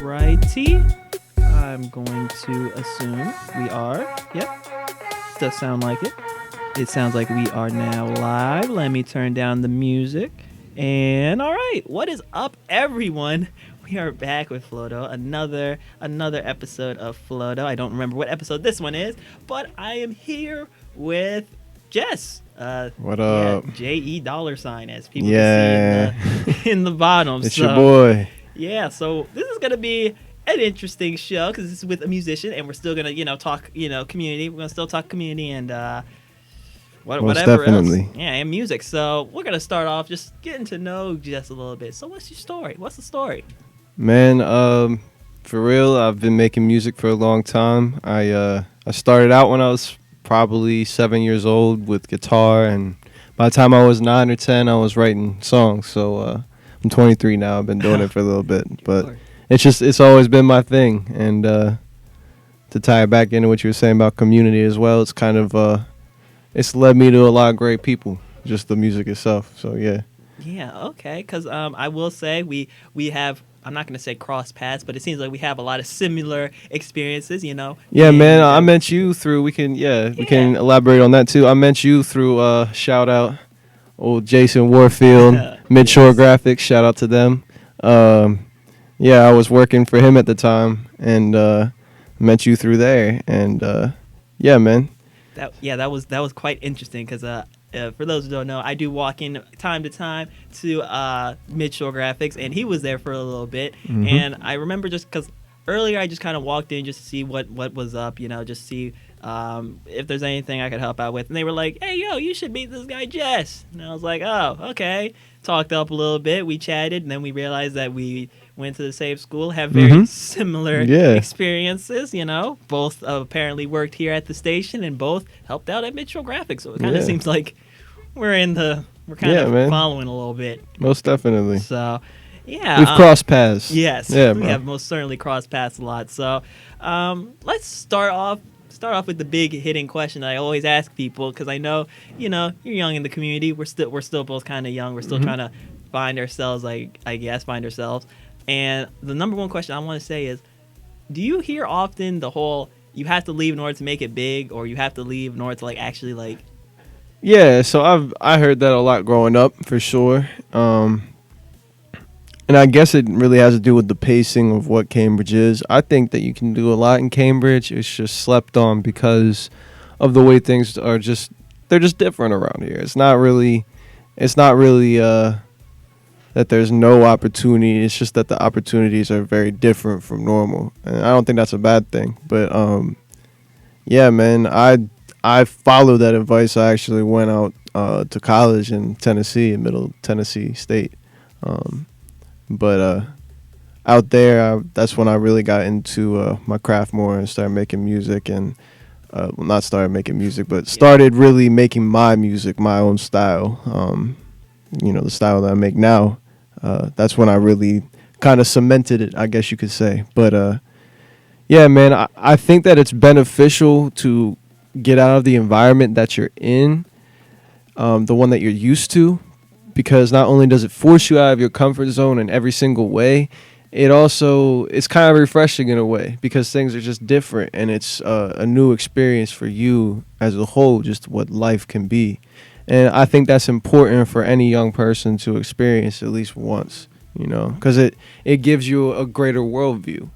Righty. I'm going to assume we are. Yep. Does sound like it. It sounds like we are now live. Let me turn down the music. And all right, what is up, everyone? We are back with Flowdoe. Another episode of Flowdoe. I don't remember what episode this one is, but I am here with Jess. What up? JE $, as people can see in the bottom. It's your boy. Yeah, so this is gonna be an interesting show because this is with a musician, and we're still gonna talk community. We're gonna still talk community and whatever definitely. else. Yeah, and music. So we're gonna start off just getting to know Jess a little bit. So what's your story? What's the story? Man, for real, I've been making music for a long time. I started out when I was probably 7 years old with guitar, and by the time I was 9 or 10, I was writing songs. So I'm 23 now. I've been doing it for a little bit, but it's always been my thing. And to tie it back into what you were saying about community as well, it's kind of it's led me to a lot of great people, just the music itself. So yeah. Yeah, okay. Because I will say we have, I'm not going to say cross paths, but it seems like we have a lot of similar experiences, Yeah, and, man, I met you through, we can elaborate on that too. I met you through, shout out, old Jason Warfield, Midshore Graphics, shout out to them. Yeah, I was working for him at the time, and met you through there, and yeah, man. That was quite interesting because for those who don't know, I do walk in time to time to Midshore Graphics, and he was there for a little bit. Mm-hmm. And I remember just because earlier I just kind of walked in just to see what was up, just see if there's anything I could help out with. And they were like, "Hey, yo, you should meet this guy Jess." And I was like, "Oh, okay." Talked up a little bit, we chatted, and then we realized that we went to the same school, have very similar experiences, Both apparently worked here at the station and both helped out at Mitchell Graphics. So it kind of seems like we're kind of following a little bit. Most definitely. So, yeah. We've crossed paths. Yes. Yeah, we bro. have most certainly crossed paths a lot. So, let's start off with the big hitting question that I always ask people, because I know, you're young in the community. We're still both kind of young. We're still trying to find ourselves, find ourselves. And the number one question I want to say is, do you hear often the whole, you have to leave in order to make it big, or you have to leave in order to actually Yeah, so I heard that a lot growing up, for sure. And I guess it really has to do with the pacing of what Cambridge is. I think that you can do a lot in Cambridge. It's just slept on because of the way things are they're just different around here. It's not really that there's no opportunity. It's just that the opportunities are very different from normal. And I don't think that's a bad thing. But yeah, man, I followed that advice. I actually went out to college in Tennessee, in Middle Tennessee State. But out there, that's when I really got into my craft more and started making music. And not started making music, but started really making my music, my own style. The style that I make now. That's when I really kind of cemented it, I guess you could say. But yeah, man, I think that it's beneficial to get out of the environment that you're in, the one that you're used to, because not only does it force you out of your comfort zone in every single way, it's kind of refreshing in a way, because things are just different, and it's a new experience for you as a whole, just what life can be. And I think that's important for any young person to experience at least once, because it gives you a greater worldview,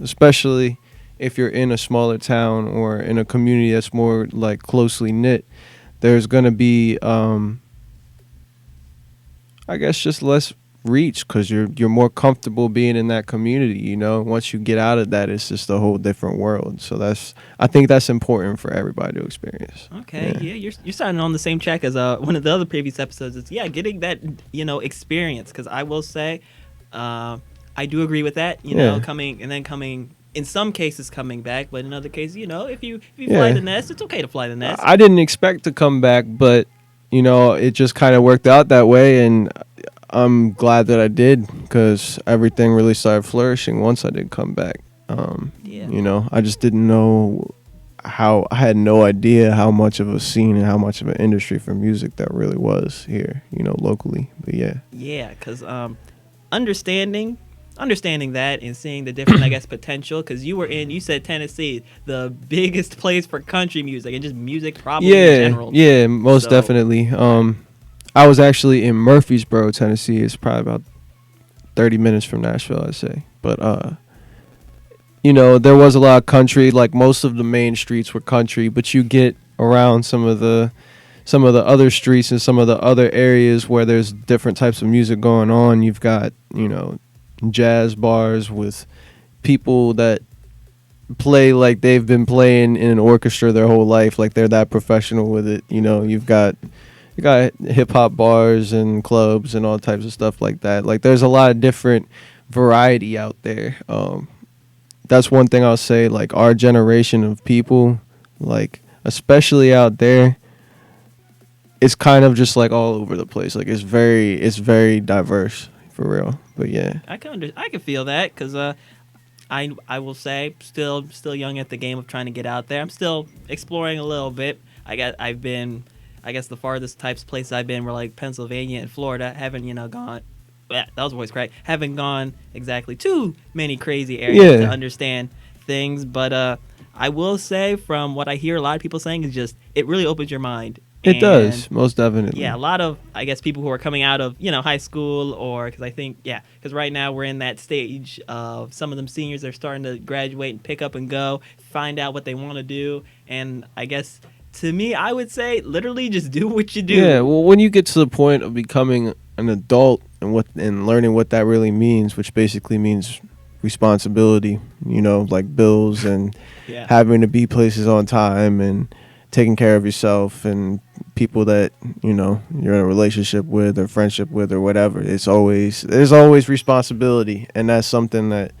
especially if you're in a smaller town or in a community that's more closely knit. There's going to be, I guess, just less reach, because you're more comfortable being in that community. Once you get out of that, it's just a whole different world. So I think that's important for everybody to experience. Okay, yeah, you're starting on the same track as one of the other previous episodes. Is getting that experience, because I will say, I do agree with that. Coming in some cases coming back, but in other cases, if you fly the nest, it's okay to fly the nest. I didn't expect to come back, but it just kind of worked out that way, and I'm glad that I did, because everything really started flourishing once I did come back. I just didn't know I had no idea how much of a scene and how much of an industry for music that really was here, locally. But yeah. Yeah, because understanding understanding that and seeing the different, I guess, potential. Because you said Tennessee, the biggest place for country music and just music probably in Yeah, general. yeah, most So, definitely. I was actually in Murfreesboro, Tennessee. It's probably about 30 minutes from Nashville, I'd say. But there was a lot of country. Like most of the main streets were country, but you get around some of the other streets and some of the other areas where there's different types of music going on. You've got, jazz bars with people that play like they've been playing in an orchestra their whole life, like they're that professional with it. You got hip hop bars and clubs and all types of stuff like that. Like there's a lot of different variety out there. That's one thing I'll say. Like our generation of people, like especially out there, it's kind of just like all over the place. Like it's very diverse for real. But yeah, I can feel that because I will say still young at the game of trying to get out there. I'm still exploring a little bit. I guess the farthest types of places I've been were like Pennsylvania and Florida. Haven't gone. Yeah, that was always correct. Haven't gone exactly too many crazy areas to understand things, but I will say from what I hear a lot of people saying is just it really opens your mind. It does, most definitely. Yeah, a lot of, I guess, people who are coming out of, high school or, because right now we're in that stage of some of them seniors are starting to graduate and pick up and go, find out what they want to do. And I guess, to me, I would say literally just do what you do. Yeah, well, when you get to the point of becoming an adult and learning what that really means, which basically means responsibility, like bills and having to be places on time and taking care of yourself and people that you're in a relationship with or friendship with or whatever. There's always responsibility, and that's something that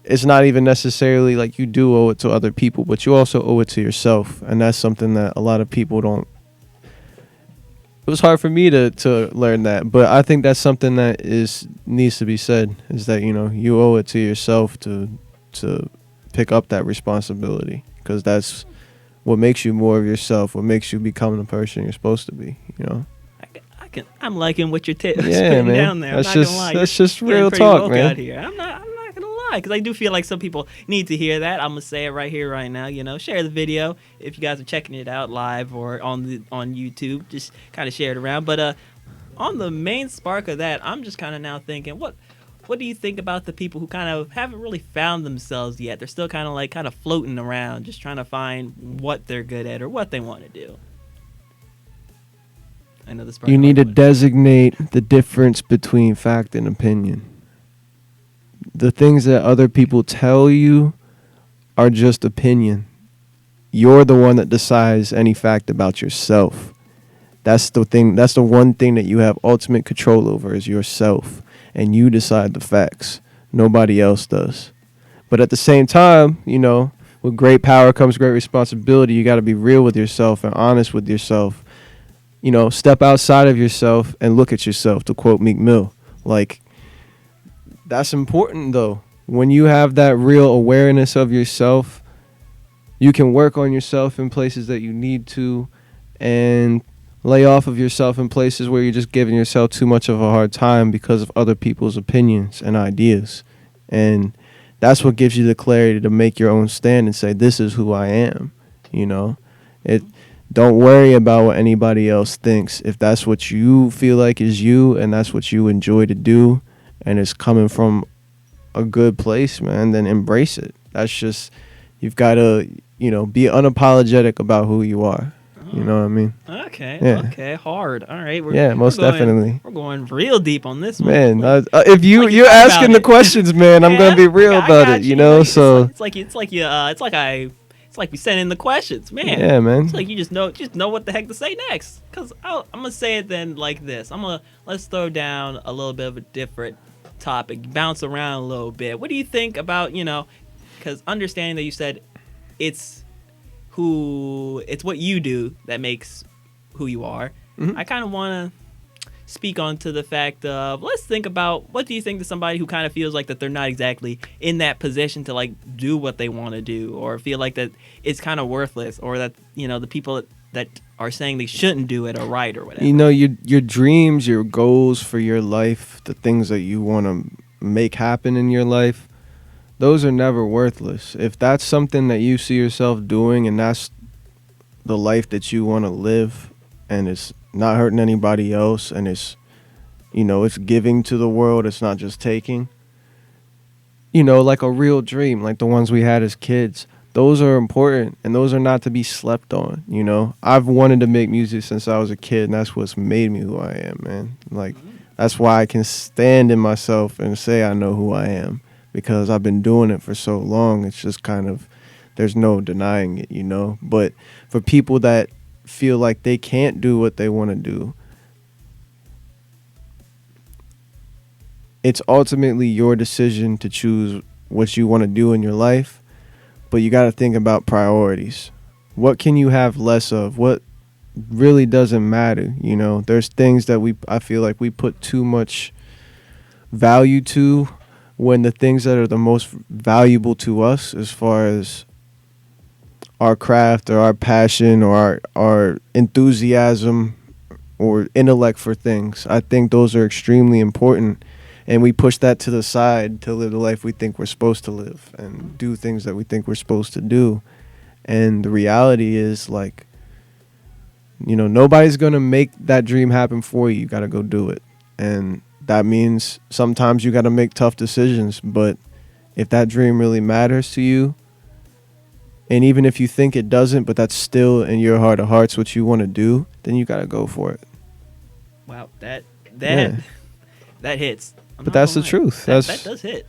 it's not even necessarily like you do owe it to other people, but you also owe it to yourself, and that's something that a lot of people don't. It was hard for me to learn that, but I think that's something that needs to be said, is that you owe it to yourself to pick up that responsibility, because that's what makes you more of yourself, what makes you become the person you're supposed to be, I'm liking what you're putting man. down there. That's I'm not gonna lie. That's just You're real pretty talk, woke man. out here. I'm not gonna lie, because I do feel like some people need to hear that. I'm gonna say it right here, right now. Share the video if you guys are checking it out live or on YouTube. Just kind of share it around. But on the main spark of that, I'm just kind of now thinking, what do you think about the people who kind of haven't really found themselves yet? They're still kind of floating around, just trying to find what they're good at or what they want to do. I know this. You need to designate the difference between fact and opinion. The things that other people tell you are just opinion. You're the one that decides any fact about yourself. That's the thing. That's the one thing that you have ultimate control over, is yourself. And you decide the facts. Nobody else does. But at the same time, with great power comes great responsibility. You got to be real with yourself and honest with yourself. Step outside of yourself and look at yourself, to quote Meek Mill. Like, that's important, though. When you have that real awareness of yourself, you can work on yourself in places that you need to, and lay off of yourself in places where you're just giving yourself too much of a hard time because of other people's opinions and ideas. And that's what gives you the clarity to make your own stand and say, this is who I am. Don't worry about what anybody else thinks. If that's what you feel like is you, and that's what you enjoy to do, and it's coming from a good place, man, then embrace it. That's just, you've got to, be unapologetic about who you are. You know what I mean? Okay. Yeah. Okay. Hard. All right. Most definitely. We're going real deep on this man, one. if you're asking the questions, man, I'm gonna be real about it. So it's like we sent in the questions, man. Yeah, man. It's like you just know what the heck to say next. Cause I'm gonna say it then like this. Let's throw down a little bit of a different topic, bounce around a little bit. What do you think about Because understanding that you said it's what you do that makes who you are. Mm-hmm. I kind of want to speak on to the fact of, let's think about, what do you think to somebody who kind of feels like that they're not exactly in that position to like do what they want to do, or feel like that it's kind of worthless, or that the people that are saying they shouldn't do it are right or whatever. Your dreams, your goals for your life, the things that you want to make happen in your life, those are never worthless. If that's something that you see yourself doing and that's the life that you want to live, and it's not hurting anybody else, and it's, it's giving to the world, it's not just taking, like a real dream, like the ones we had as kids, those are important, and those are not to be slept on. I've wanted to make music since I was a kid, and that's what's made me who I am, man. Like, that's why I can stand in myself and say I know who I am, because I've been doing it for so long. It's just kind of, there's no denying it. But for people that feel like they can't do what they want to do, it's ultimately your decision to choose what you want to do in your life. But you got to think about priorities. What can you have less of? What really doesn't matter? There's things that I feel like we put too much value to, when the things that are the most valuable to us, as far as our craft or our passion or our enthusiasm or intellect for things, I think those are extremely important. And we push that to the side to live the life we think we're supposed to live and do things that we think we're supposed to do. And the reality is, like, nobody's going to make that dream happen for you. You got to go do it. And that means sometimes you got to make tough decisions. But if that dream really matters to you, and even if you think it doesn't, but that's still in your heart of hearts what you want to do, then you got to go for it. Wow, Yeah. that hits. But that's the truth. That does hit.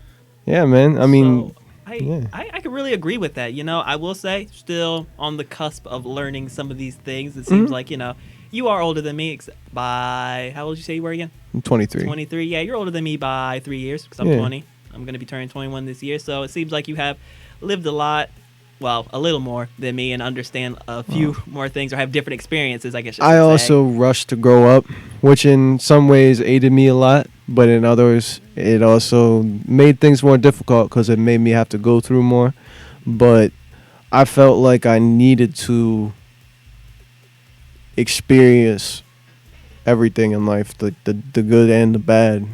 Yeah, man. I mean, So, I can really agree with that. I will say, still on the cusp of learning some of these things. It seems like, you are older than me by, how old did you say you were again? I'm 23. 23. Yeah, you're older than me by 3 years, because I'm 20. I'm going to be turning 21 this year. So it seems like you have lived a lot, well, a little more than me, and understand a few more things, or have different experiences, I guess. I also rushed to grow up, which in some ways aided me a lot, but in others, it also made things more difficult because it made me have to go through more. But I felt like I needed to experience everything in life, the good and the bad.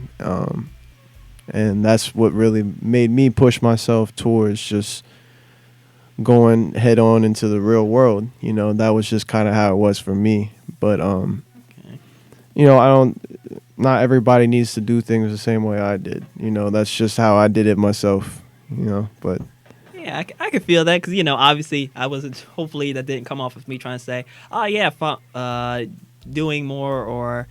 And that's what really made me push myself towards just going head on into the real world. That was just kind of how it was for me. But not everybody needs to do things the same way I did. That's just how I did it myself. But yeah, I can feel that, because obviously I wasn't. Hopefully that didn't come off of me trying to say, oh yeah, doing more, or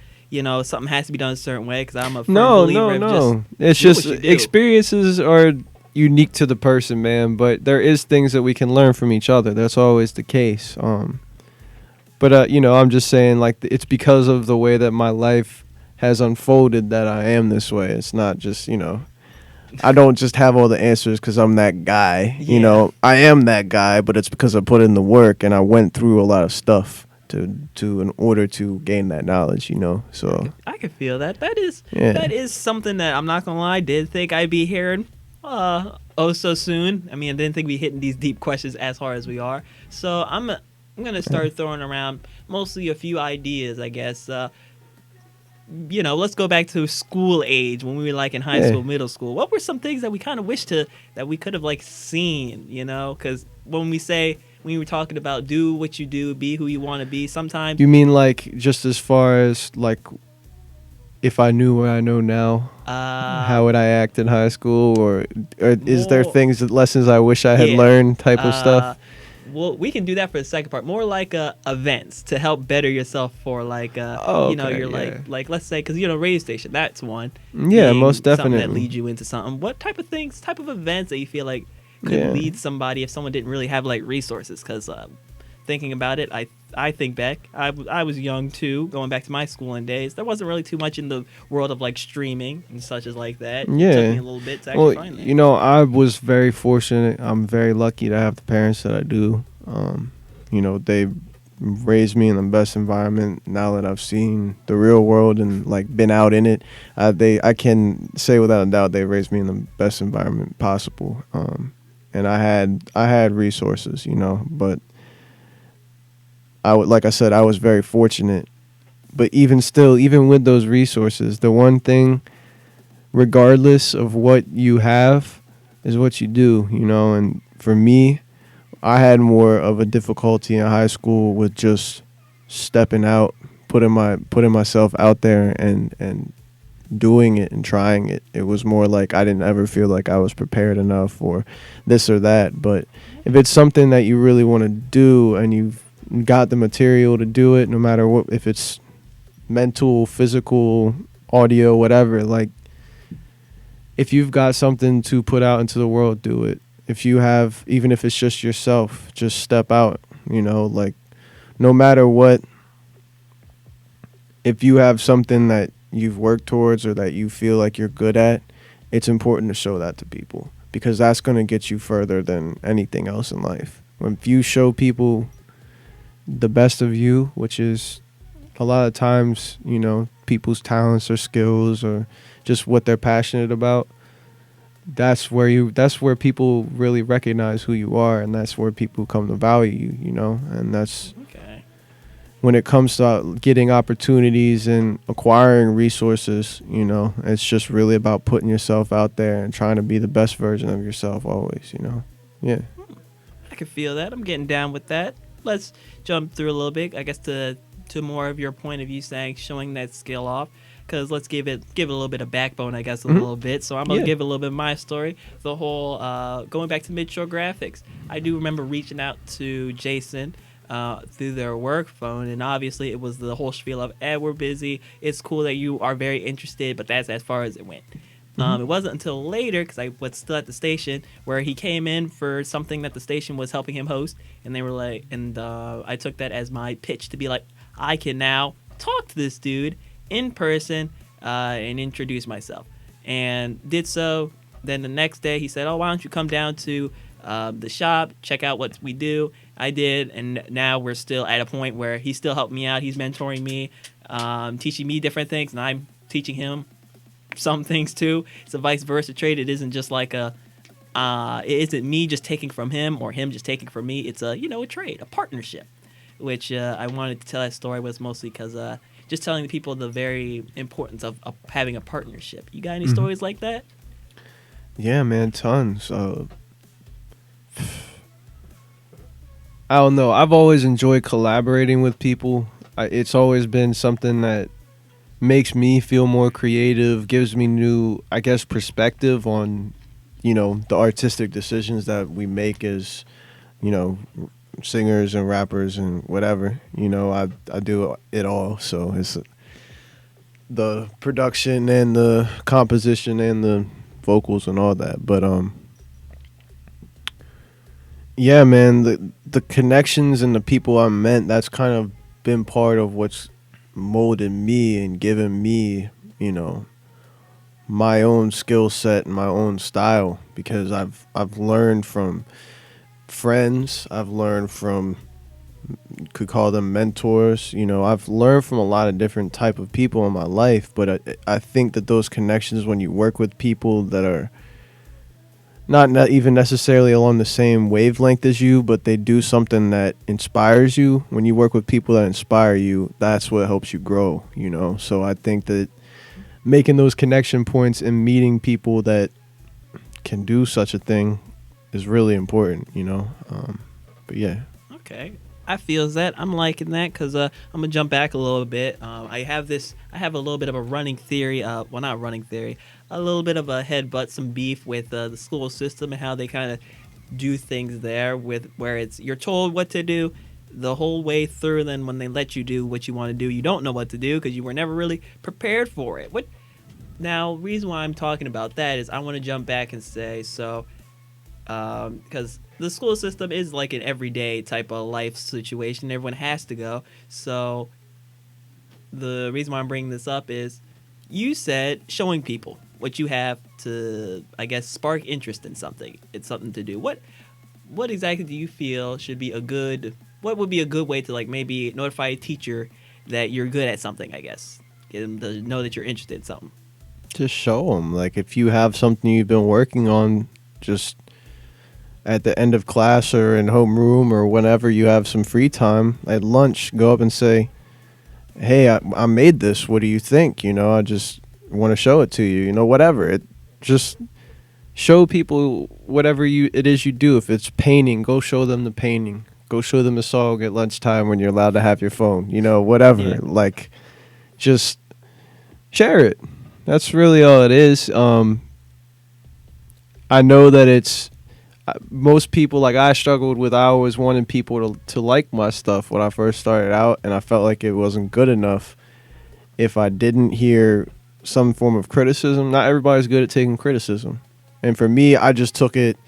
something has to be done a certain way, because I'm a firm believer of no. just It's do just what you do. experiences are unique to the person, man. But there is things that we can learn from each other. That's always the case. But I'm just saying, like, it's because of the way that my life has unfolded that I am this way. It's not just, I don't just have all the answers because I'm that guy. Yeah. I am that guy, but it's because I put in the work and I went through a lot of stuff to in order to gain that knowledge. So I can feel that. That is Yeah. that is something that, I'm not gonna lie, I did think I'd be hearing so soon. I mean, I didn't think we'd be hitting these deep questions as hard as we are. So I'm gonna start throwing around mostly a few ideas, I guess. Let's go back to school age, when we were like in high Yeah. school, middle school. What were some things that we kind of wish that we could have like seen? Because when we were talking about do what you do, be who you want to be, sometimes You mean like just as far as like if I knew what I know now, how would I act in high school, or is there things, lessons I wish I had learned type of stuff? Well, we can do that for the second part. More like events to help better yourself for like Okay, you're yeah. like let's say, because radio station, that's one. Yeah, being most something that definitely. leads you into something. What type of events that you feel like could Yeah. lead somebody if someone didn't really have like resources? Because thinking about it, I think back, I was young too, going back to my schooling days. There wasn't really too much in the world of like streaming and such as like that. It Yeah. took me a little bit to actually Well, find that. I was very fortunate. I'm very lucky to have the parents that I do. They raised me in the best environment. Now that I've seen the real world and like been out in it, I can say without a doubt they raised me in the best environment possible. And I had resources, but like I said, I was very fortunate. But even still, even with those resources, the one thing regardless of what you have, is what you do, you know. And for me, I had more of a difficulty in high school with just stepping out, putting myself out there and doing it and trying it. It was more like I didn't ever feel like I was prepared enough or this or that. But if it's something that you really want to do and you've got the material to do it, no matter what, if it's mental, physical, audio, whatever, like if you've got something to put out into the world, do it. If you have, even if it's just yourself, just step out, you know, like no matter what, if you have something that you've worked towards or that you feel like you're good at, it's important to show that to people because that's going to get you further than anything else in life. When you show people the best of you, which is a lot of times, you know, people's talents or skills or just what they're passionate about, that's where people really recognize who you are, and that's where people come to value you, you know. And that's Okay. when it comes to getting opportunities and acquiring resources, you know, it's just really about putting yourself out there and trying to be the best version of yourself always, you know. Yeah. I can feel that. I'm getting down with that. Let's jump through a little bit, I guess, to more of your point of view, saying showing that skill off. Because let's give it a little bit of backbone, I guess, a little bit. So I'm gonna Yeah. give a little bit of my story. The whole going back to mid-show graphics. I do remember reaching out to Jason through their work phone, and obviously it was the whole spiel of, we're busy. It's cool that you are very interested, but that's as far as it went. It wasn't until later, because I was still at the station, where he came in for something that the station was helping him host, and they were like, and I took that as my pitch to be like, I can now talk to this dude in person and introduce myself, and did so. Then the next day he said, oh, why don't you come down to the shop, check out what we do. I did, and now we're still at a point where he's still helping me out. He's mentoring me, teaching me different things, and I'm teaching him some things too. It's a vice versa trade. It isn't just like it isn't me just taking from him or him just taking from me. It's a trade, a partnership, which I wanted to tell that story was mostly because just telling the people the very importance of having a partnership. You got any stories like that? Yeah, man, tons. I don't know. I've always enjoyed collaborating with people. It's always been something that makes me feel more creative, gives me new, I guess, perspective on, you know, the artistic decisions that we make as, you know, singers and rappers and whatever. You know, I do it all. So it's the production and the composition and the vocals and all that. But yeah, man, the connections and the people I met, that's kind of been part of what's molded me and given me, you know, my own skill set and my own style, because I've learned from friends, I've learned from, you could call them mentors, you know, I've learned from a lot of different type of people in my life, but I think that those connections, when you work with people that are not even necessarily along the same wavelength as you, but they do something that inspires you. When you work with people that inspire you, that's what helps you grow, you know? So I think that making those connection points and meeting people that can do such a thing is really important, you know? But yeah. Okay. I feels that. I'm liking that because I'm gonna jump back a little bit. I have a little bit of a running theory. Well, not running theory. A little bit of a headbutt, some beef with the school system and how they kind of do things there, with where it's you're told what to do the whole way through. Then when they let you do what you want to do, you don't know what to do because you were never really prepared for it. What now? Reason why I'm talking about that is I want to jump back and say so. Because the school system is like an everyday type of life situation. Everyone has to go. So the reason why I'm bringing this up is you said showing people what you have to, I guess, spark interest in something. It's something to do. What exactly do you feel should be what would be a good way to like maybe notify a teacher that you're good at something, I guess? Get them to know that you're interested in something. Just show them. Like, if you have something you've been working on, just at the end of class or in homeroom or whenever you have some free time at lunch, go up and say, hey, I made this. What do you think? You know, I just want to show it to you, whatever. It just show people whatever it is you do. If it's painting, go show them the painting. Go show them a song at lunchtime when you're allowed to have your phone. Whatever. Yeah. Like, just share it. That's really all it is. I know that it's most people, like I struggled with. I always wanted people to like my stuff when I first started out, and I felt like it wasn't good enough if I didn't hear some form of criticism. Not everybody's good at taking criticism. And for me, I took it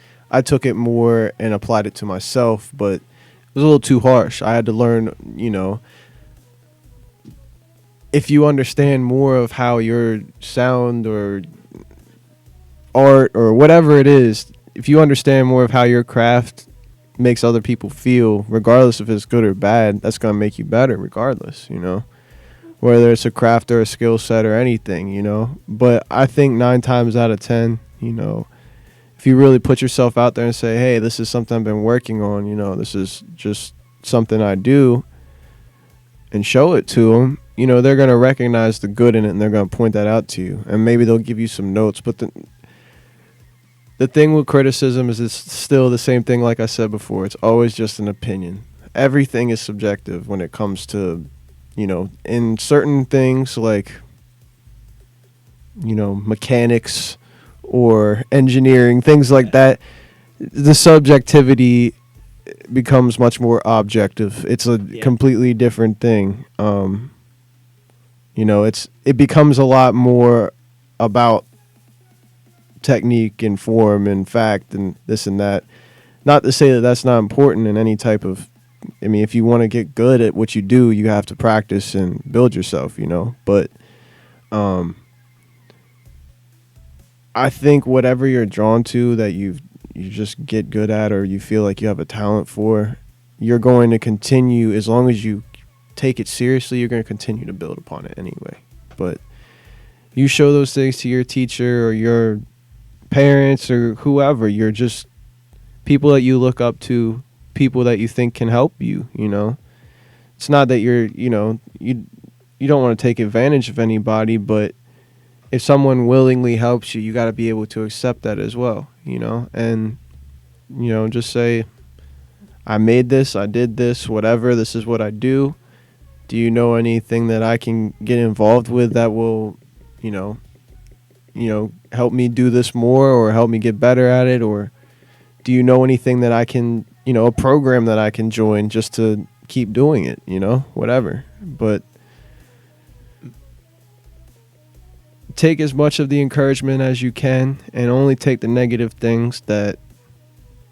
more and applied it to myself, but it was a little too harsh. I had to learn, if you understand more of how your sound or art or whatever it is, if you understand more of how your craft makes other people feel, regardless if it's good or bad, that's going to make you better regardless, whether it's a craft or a skill set or anything, But I think 9 times out of 10, if you really put yourself out there and say, hey, this is something I've been working on, this is just something I do, and show it to them, they're going to recognize the good in it, and they're going to point that out to you. And maybe they'll give you some notes. But the thing with criticism is it's still the same thing like I said before. It's always just an opinion. Everything is subjective when it comes to, in certain things like, mechanics or engineering, things like that, the subjectivity becomes much more objective. It's a completely different thing. It becomes a lot more about technique and form and fact and this and that. Not to say that that's not important in any type of, if you want to get good at what you do, you have to practice and build yourself, But I think whatever you're drawn to that you just get good at or you feel like you have a talent for, you're going to continue, as long as you take it seriously, you're going to continue to build upon it anyway. But you show those things to your teacher or your parents or whoever, you're just people that you look up to, people that you think can help you, It's not that you're, you don't want to take advantage of anybody, but if someone willingly helps you, you got to be able to accept that as well, and, just say, I made this, I did this, whatever, this is what I do. Do you know anything that I can get involved with that will, help me do this more or help me get better at it? Or do you know anything that I can, a program that I can join just to keep doing it, whatever. But take as much of the encouragement as you can and only take the negative things that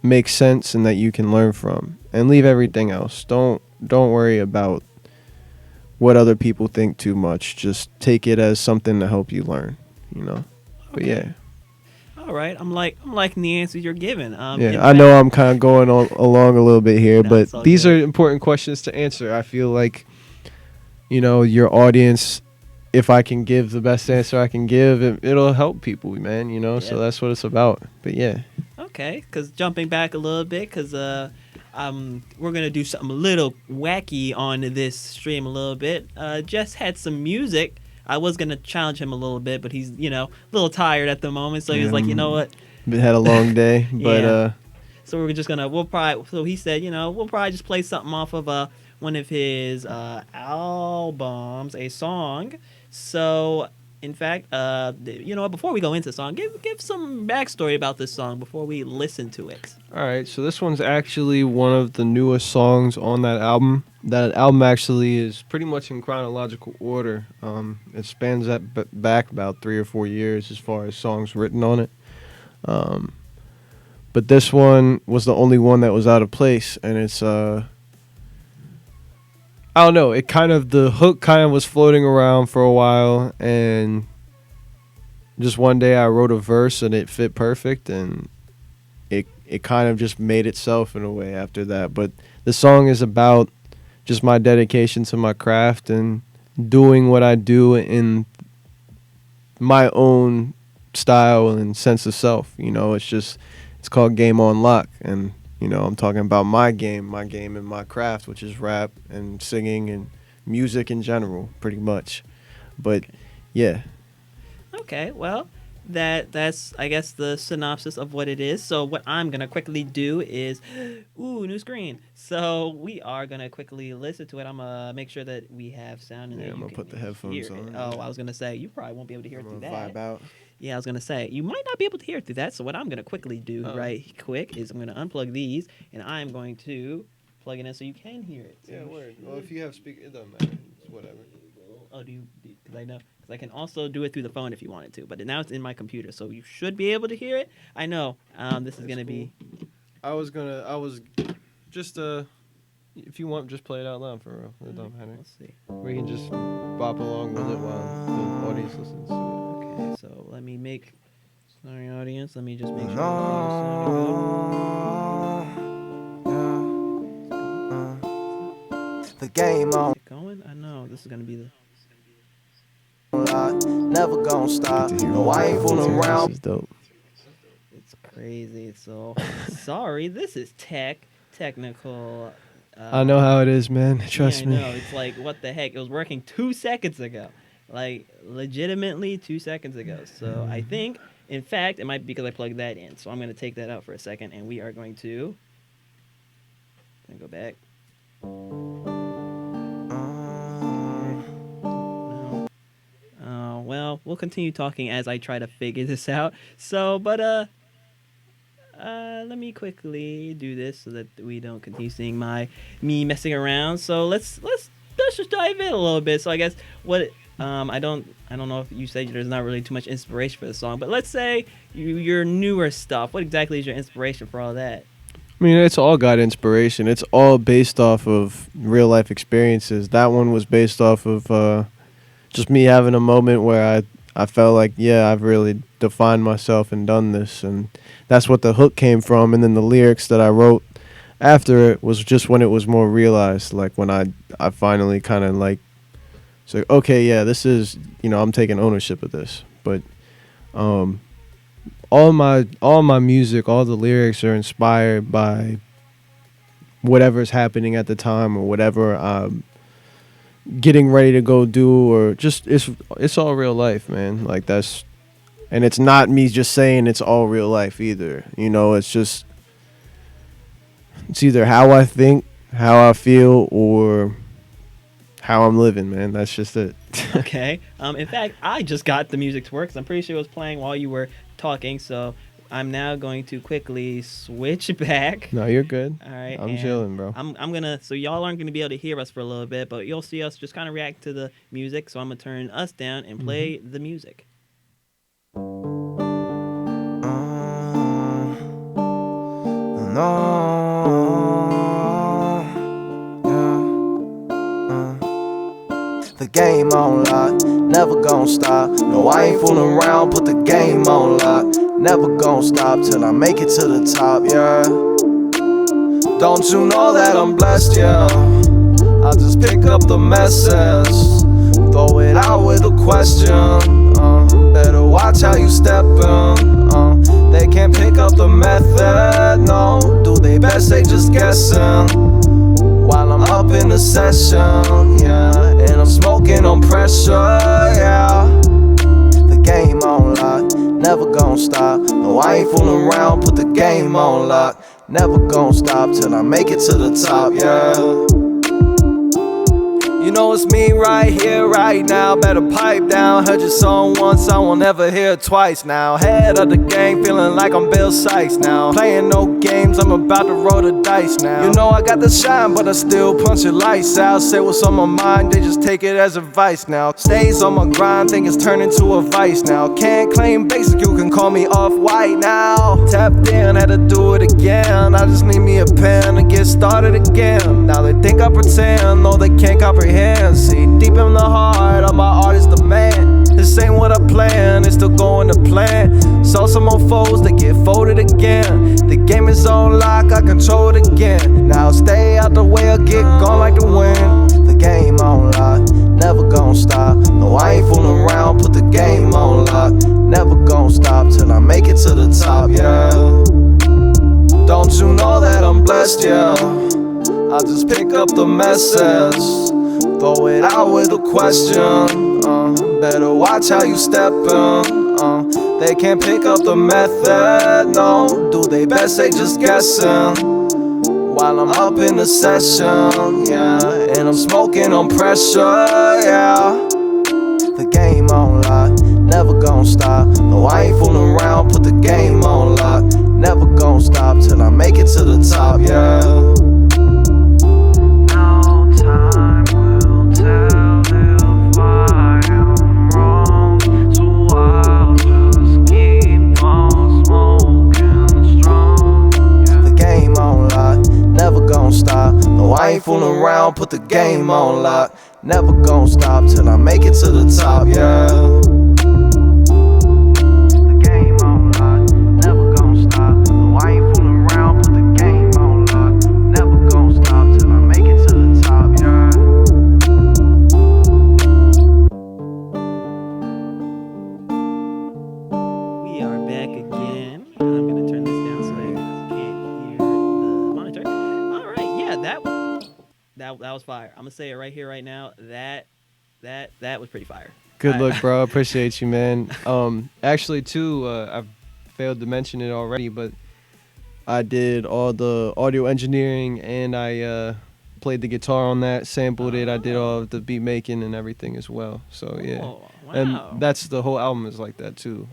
make sense and that you can learn from, and leave everything else. Don't worry about what other people think too much. Just take it as something to help you learn, But Okay. yeah. All right. I'm liking the answers you're giving. Yeah, I know I'm kind of going along a little bit here, No, but it's all these good. are important questions to answer. I feel like, your audience, if I can give the best answer I can give, it'll help people, man, So Yeah. that's what it's about. But yeah. Okay, because jumping back a little bit, because we're gonna do something a little wacky on this stream a little bit. Jess had some music. I was gonna challenge him a little bit, but he's a little tired at the moment, so he was like, you know what? Had a long day, but Yeah. So we're just gonna So he said, we'll probably just play something off of one of his albums, a song. So in fact, before we go into the song, give some backstory about this song before we listen to it. all right. So this one's actually one of the newest songs on that album. That album actually is pretty much in chronological order. It spans that back about 3 or 4 years as far as songs written on it. But this one was the only one that was out of place, and it's I don't know. The hook kind of was floating around for a while, and just one day I wrote a verse and it fit perfect, and it kind of just made itself in a way after that. But the song is about just my dedication to my craft and doing what I do in my own style and sense of self. It's called Game on Lock, and I'm talking about my game and my craft, which is rap and singing and music in general, pretty much. But yeah. Okay, well, that's I guess the synopsis of what it is. So what I'm gonna quickly do is, ooh, new screen. So we are gonna quickly listen to it. I'm gonna make sure that we have sound and Yeah, that I'm you gonna can put the hear headphones it. on. Oh, I was gonna say you probably won't be able to hear I'm it through gonna that. vibe out. Yeah, I was gonna say you might not be able to hear it through that. So what I'm gonna quickly do Oh. right quick is I'm gonna unplug these and I'm going to plug it in so you can hear it. So Yeah, you word. Well, should- if you have speaker, it doesn't matter. It's whatever. Oh, do you? Because I know, because I can also do it through the phone if you wanted to, but now it's in my computer, so you should be able to hear it. I know. This is That's gonna cool. be. I was just if you want, just play it out loud for real. It don't matter. Let's see. We can just bop along with it while the audience listens to Okay, so let me make. Sorry, audience. Let me just make sure The game on. is it going. I know this is gonna be the. Never gonna stop. it. No, I ain't fooling This around. is dope. It's crazy. So sorry. This is technical. I know how it is, man. Trust yeah, me. I know. It's like what the heck? It was working 2 seconds ago, like legitimately 2 seconds ago. So I think, in fact, it might be because I plugged that in. So I'm gonna take that out for a second, and we are going to. Go back. Well, we'll continue talking as I try to figure this out. So, but let me quickly do this so that we don't continue seeing me messing around. So let's just dive in a little bit. So I guess what I don't know if you said there's not really too much inspiration for the song, but let's say your newer stuff. What exactly is your inspiration for all that? I mean, it's all got inspiration. It's all based off of real life experiences. That one was based off of just me having a moment where I felt like, yeah, I've really defined myself and done this. And that's what the hook came from. And then the lyrics that I wrote after it was just when it was more realized, like when I finally kind of like, so okay, yeah, this is, I'm taking ownership of this. But all my music, all the lyrics are inspired by whatever's happening at the time or whatever I'm getting ready to go do, or just it's all real life, man. Like that's, and it's not me just saying it's all real life either. It's either how I think, how I feel, or how I'm living, man. That's just it. Okay. In fact, I just got the music to work 'cause I'm pretty sure it was playing while you were talking. So I'm now going to quickly switch back. No, you're good. All right. I'm and chilling, bro. I'm gonna. So y'all aren't gonna be able to hear us for a little bit, but you'll see us just kind of react to the music. So I'm gonna turn us down and play the music. The game on lock, never gon' stop. No, I ain't fooling around, put the game on lock. Never gon' stop till I make it to the top, yeah. Don't you know that I'm blessed, yeah? I just pick up the message, throw it out with a question. Better watch how you steppin'. They can't pick up the method, no. Do they best, they just guessing. While I'm up in the session, yeah. And I'm smoking on pressure, yeah. The game on lock, never gon' stop. No, I ain't fooling around, put the game on lock. Never gon' stop till I make it to the top, yeah. You know it's me right here, right now. Better pipe down. Heard your song once, I won't ever hear it twice now. Head of the gang, feeling like I'm Bill Sykes now. Playing no games, I'm about to roll the dice now. You know I got the shine, but I still punch your lights out. Say what's on my mind, they just take it as advice now. Stays on my grind, think it's turned into a vice now. Can't claim basic, you can call me off-white now. Tapped in, had to do it again. I just need me a pen to get started again. Now they think I pretend, no they can't comprehend. See, deep in the heart of my artist demand. This ain't what I planned, it's still going to plan. Saw some more foes that get folded again. The game is on lock, I control it again. Now stay out the way or get gone like the wind. The game on lock, never gon' stop. No, I ain't fooling around, put the game on lock. Never gon' stop till I make it to the top, yeah. Don't you know that I'm blessed, yeah? I just pick up the message, throw it out with a question. better watch how you steppin'. They can't pick up the method, no. Do they best, they just guessing. While I'm up in the session, yeah. And I'm smoking on pressure, yeah. The game on lock, never gon' stop. No, I ain't fooling around, put the game on lock. Never gon' stop till I make it to the top, yeah. No time will tell if I am wrong, so I'll just keep on smoking strong, yeah. The game on lock, never gon' stop. No, I ain't fooling around, put the game on lock. Never gon' stop till I make it to the top, yeah. The game on lock, never gon' stop. No, I ain't fooling around, put the game on lock. Never gon' stop till I make it to the top, yeah. We are back again. I'm gonna turn this down so you guys can't hear the monitor. All right, yeah, that was fire. I'm gonna say it right here, right now. That was pretty fire. Good look, bro. Appreciate you, man. Actually, too, I've failed to mention it already, but I did all the audio engineering and I played the guitar on that, sampled it. I did all of the beat making and everything as well. So yeah, Oh, wow. and that's the whole album is like that too.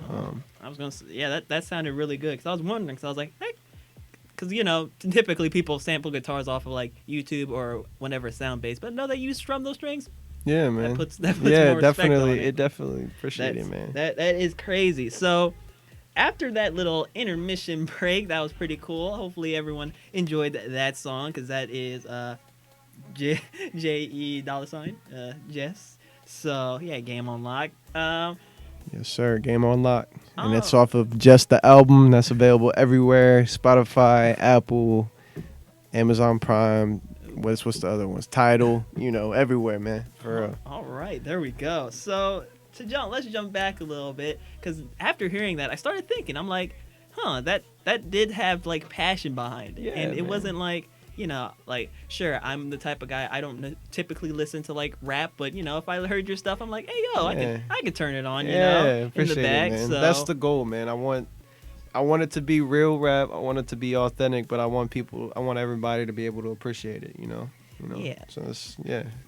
I was gonna say, yeah, that sounded really good because I was wondering, because I was like, hey, because typically people sample guitars off of like YouTube or whenever it's sound based, but no, they use strum those strings. Yeah, man. That puts yeah, more respect definitely. on It definitely appreciate it, man. That is crazy. So after that little intermission break, that was pretty cool. Hopefully everyone enjoyed that song because that is J.E. $, Jess. So yeah, Game on Lock. Yes, sir. Game on Lock. And it's Oh. off of Just the Album. That's available everywhere. Spotify, Apple, Amazon Prime. What's the other ones? Tidal. Everywhere, man. For real. All right, there we go. So let's jump back a little bit because after hearing that, I started thinking. I'm like, that did have like passion behind it, Yeah, and it man. wasn't like like sure, I'm the type of guy I don't typically listen to like rap, but if I heard your stuff, I'm like, hey yo, Yeah. I can turn it on, Yeah, in the appreciate back. it, man. So That's the goal, man. I want it to be real rap. I want it to be authentic, but I want everybody to be able to appreciate it, Yeah. So it's,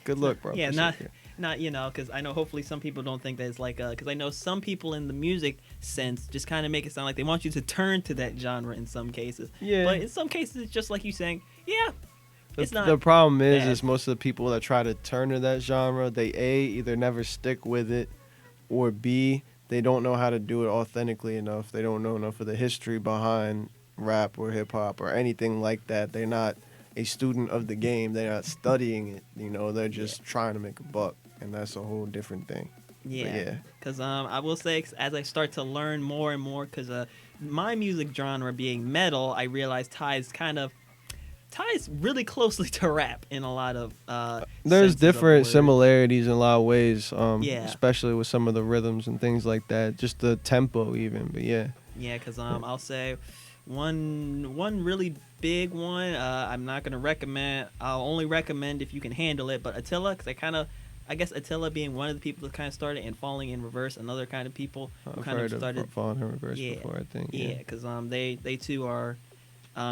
good look, bro. Yeah, Appreciate not because I know hopefully some people don't think that it's like because I know some people in the music sense just kind of make it sound like they want you to turn to that genre in some cases. Yeah. But in some cases it's just like you saying, yeah, it's not. The problem bad. is most of the people that try to turn to that genre, they either never stick with it, or B, they don't know how to do it authentically enough. They don't know enough of the history behind rap or hip hop or anything like that. They're not a student of the game. They're not studying it. They're just trying to make a buck, and that's a whole different thing. But Yeah, because I will say as I start to learn more and more, because my music genre being metal, I realize ties really closely to rap in a lot of There's senses of different words. similarities in a lot of ways, Yeah. especially with some of the rhythms and things like that, just the tempo even, but yeah. Yeah, because I'll say one really big one. I'm not gonna recommend. I'll only recommend if you can handle it. But Attila, because I guess Attila being one of the people that kind of started, and Falling in Reverse, another kind of people who I've kind heard of started. Falling in Reverse before, I think. Yeah, because they too are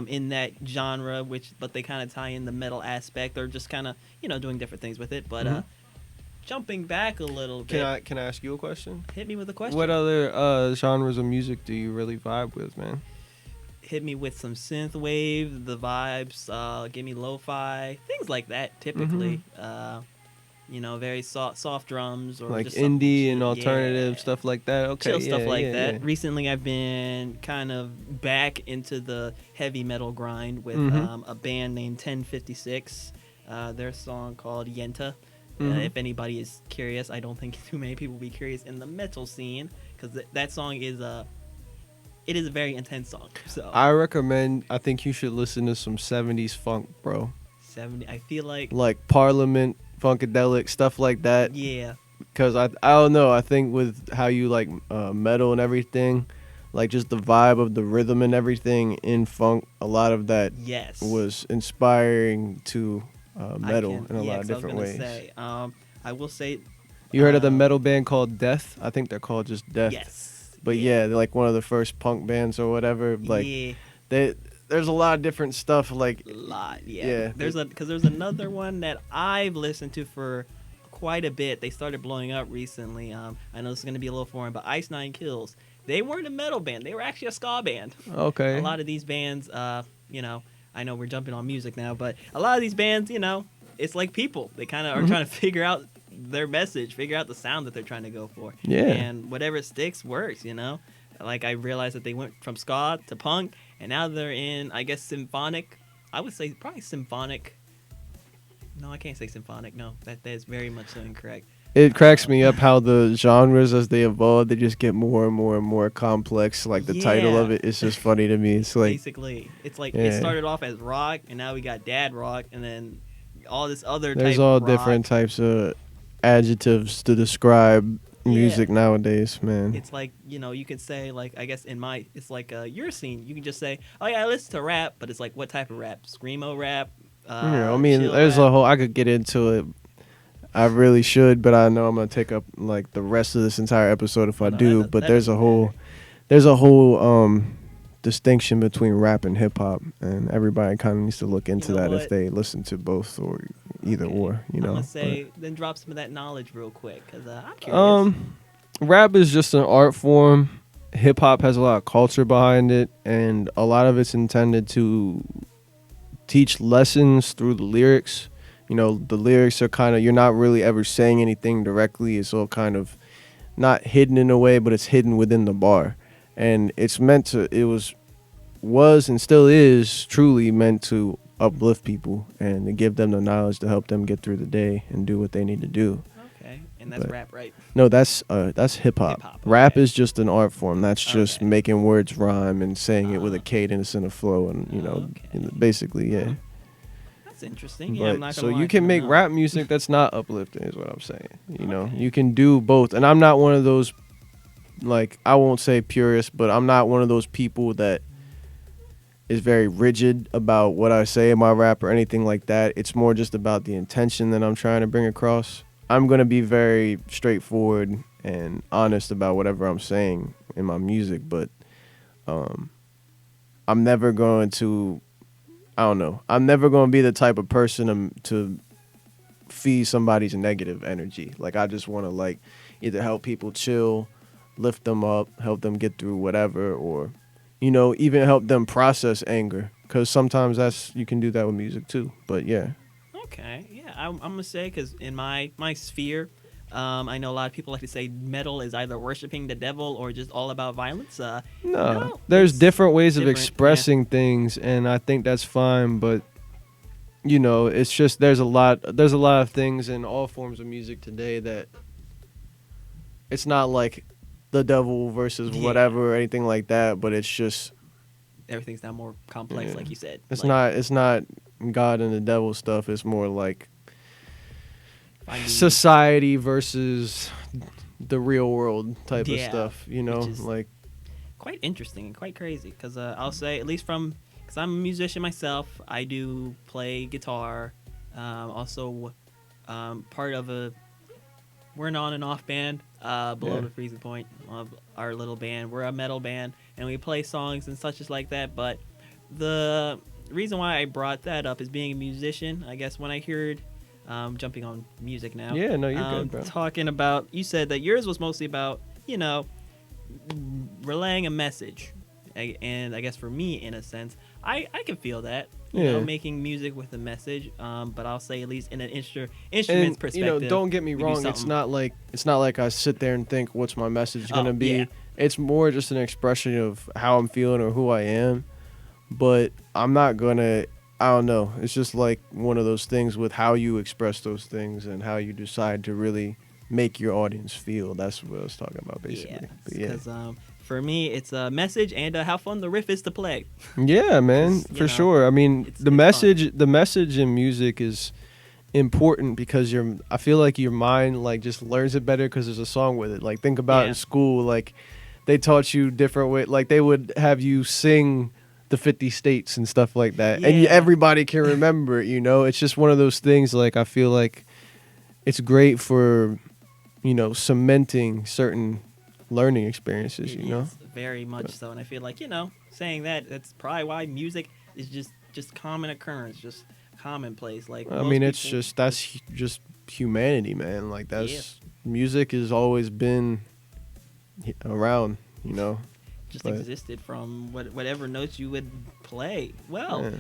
in that genre, but they kind of tie in the metal aspect. They're just kind of doing different things with it. But jumping back a little bit, Can I ask you a question? hit me with a question. What other genres of music do you really vibe with, man? Hit me with some synth wave, the vibes, give me lo-fi, things like that typically. Very soft drums or Like just something indie and chill. alternative Yeah. stuff like that. Okay, Chill stuff like that. Yeah. Recently I've been kind of back into the heavy metal grind with a band named 1056. Their song called Yenta. If anybody is curious, I don't think too many people will be curious in the metal scene because that song is it is a very intense song. So I think you should listen to some 70s funk, bro. 70. I feel like Parliament, Funkadelic, stuff like that. yeah. Because I don't know. I think with how you like metal and everything, like just the vibe of the rhythm and everything in funk, a lot of that Yes. was inspiring to metal in a lot of I was different gonna ways. Say, I will say You heard of the metal band called Death? I think they're called just Death. Yes. But yeah, they're like one of the first punk bands or whatever. Like there's a lot of different stuff. Like a lot. Yeah. Yeah. There's another one that I've listened to for quite a bit. They started blowing up recently. I know this is gonna be a little foreign, but Ice Nine Kills. They weren't a metal band. They were actually a ska band. Okay. A lot of these bands, I know we're jumping on music now, but a lot of these bands, it's like people. They kind of are trying to figure out their message, figure out the sound that they're trying to go for. Yeah. And whatever sticks works, Like I realized that they went from ska to punk, and now they're in, I guess, symphonic. I would say probably symphonic. No, I can't say symphonic. No, that is very much so incorrect. It cracks me up how the genres, as they evolve, they just get more and more and more complex. Like the title of it is just funny to me. It's like basically, it's like it started off as rock, and now we got dad rock, and then all this other. There's type all of rock. different types of adjectives to describe music nowadays, man. It's like, you can say, like, I guess it's like your scene. You can just say, oh yeah, I listen to rap, but it's like, what type of rap? Screamo rap? I mean, there's rap? a whole. I could get into it. I really should, but I know I'm gonna take up like the rest of this entire episode if I do. But there's a whole distinction between rap and hip hop, and everybody kind of needs to look into that if they listen to both or either or. I'm gonna say, then drop some of that knowledge real quick, because I'm curious. Rap is just an art form. Hip hop has a lot of culture behind it, and a lot of it's intended to teach lessons through the lyrics. The lyrics are kind of, you're not really ever saying anything directly. It's all kind of not hidden in a way, but it's hidden within the bar. And it's meant to, it was and still is truly meant to uplift people and to give them the knowledge to help them get through the day and do what they need to do. Okay, and that's rap, right? No, that's hip hop. Okay. Rap is just an art form. That's just making words rhyme and saying it with a cadence and a flow, and basically, yeah. That's interesting. But, I'm not gonna lie, you can make rap music that's not uplifting, is what I'm saying. You can do both, and I'm not one of those, like, I won't say purist, but I'm not one of those people that is very rigid about what I say in my rap or anything like that. It's more just about the intention that I'm trying to bring across. I'm going to be very straightforward and honest about whatever I'm saying in my music, but I'm never going to, I'm never going to be the type of person to feed somebody's negative energy. Like, I just want to, like, either help people chill, lift them up, help them get through whatever, or, even help them process anger. Because sometimes you can do that with music too. But yeah. Okay, yeah, I'm gonna say, because in my sphere, I know a lot of people like to say metal is either worshiping the devil or just all about violence. No, there's different ways of expressing things, and I think that's fine. But it's just there's a lot of things in all forms of music today that it's not like the devil versus whatever or anything like that. But it's just everything's now more complex, like you said. It's not God and the devil stuff. It's more like society versus the real world type of stuff, like quite interesting and quite crazy. Because I'll say, at least because I'm a musician myself, I do play guitar. Also, part of we're an on and off band below the freezing point of our little band. We're a metal band, and we play songs and such as like that. But the reason why I brought that up is being a musician. I guess when I heard, jumping on music now. Yeah, no, you're good, bro. Talking about, you said that yours was mostly about, relaying a message. And I guess for me, in a sense, I can feel that, making music with a message. But I'll say, at least in an instrument's perspective. Don't get me wrong. It's not like I sit there and think, what's my message gonna be? Yeah. It's more just an expression of how I'm feeling or who I am. But I'm not gonna. I don't know. It's just like one of those things with how you express those things and how you decide to really make your audience feel. That's what I was talking about, basically. Because for me, it's a message and how fun the riff is to play. Yeah, man, for sure. I mean, the message in music is important because I feel like your mind like just learns it better because there's a song with it. Like, think about in school, like they taught you different ways. Like, they would have you sing the 50 states and stuff like that, and everybody can remember it. It's just one of those things. Like, I feel like it's great for cementing certain learning experiences, Yes, very much so. And I feel like, saying that, that's probably why music is just common occurrence, just commonplace. Like, I most mean, it's people just humanity, man. Like, that's Yeah. music has always been around, just but- existed from whatever notes you would play. Well, Yeah.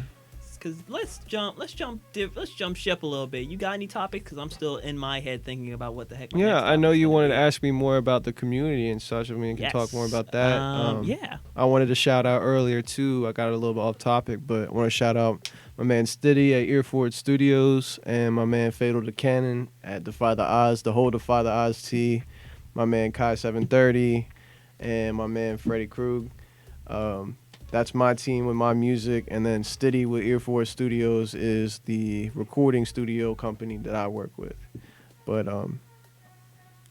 because let's jump ship a little bit. You got any topics? Because I'm still in my head thinking about what the heck. My Yeah, next I know topic's you gonna wanted to be. ask me more about the community and such. I mean, we can talk more about that. Yeah. I wanted to shout out earlier too. I got a little bit off topic, but I want to shout out my man Stiddy at Earford Studios and my man Fatal to Cannon at Defy the Odds, the whole Defy the Odds T. My man Kai 730 and my man Freddie Krug. That's my team with my music, and then Stiddy with Earford Studios is the recording studio company that I work with. But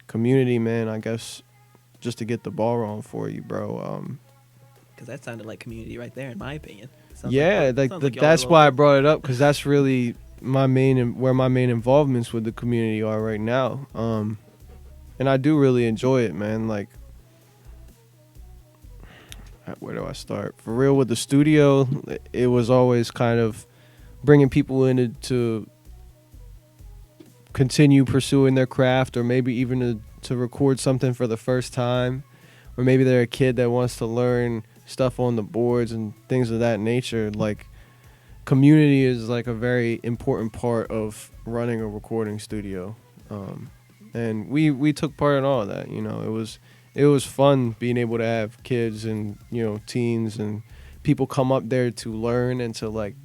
community, man, I guess just to get the ball rolling for you, bro. Because that sounded like community right there, in my opinion. Sounds Yeah, sounds y'all that's are why I local. brought it up, because that's really my where my main involvements with the community are right now. And I do really enjoy it, man. Like, where do I start? For real, with the studio, it was always kind of bringing people in to continue pursuing their craft, or maybe even to record something for the first time, or maybe they're a kid that wants to learn stuff on the boards and things of that nature. Like, community is like a very important part of running a recording studio, and we took part in all of that. It was fun being able to have kids and teens and people come up there to learn and to like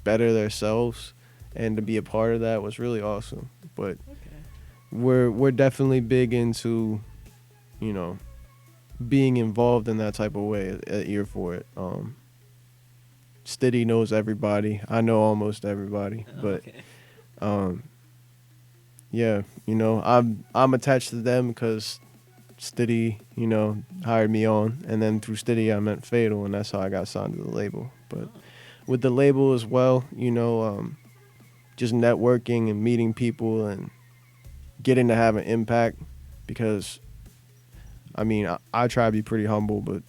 better themselves, and to be a part of that was really awesome. But we're definitely big into being involved in that type of way at Ear for It. Stiddy knows everybody. I know almost everybody, but yeah, I'm attached to them because Stiddy, hired me on, and then through Stiddy I met Fatal, and that's how I got signed to the label. But with the label as well, just networking and meeting people and getting to have an impact, because I mean, I try to be pretty humble, but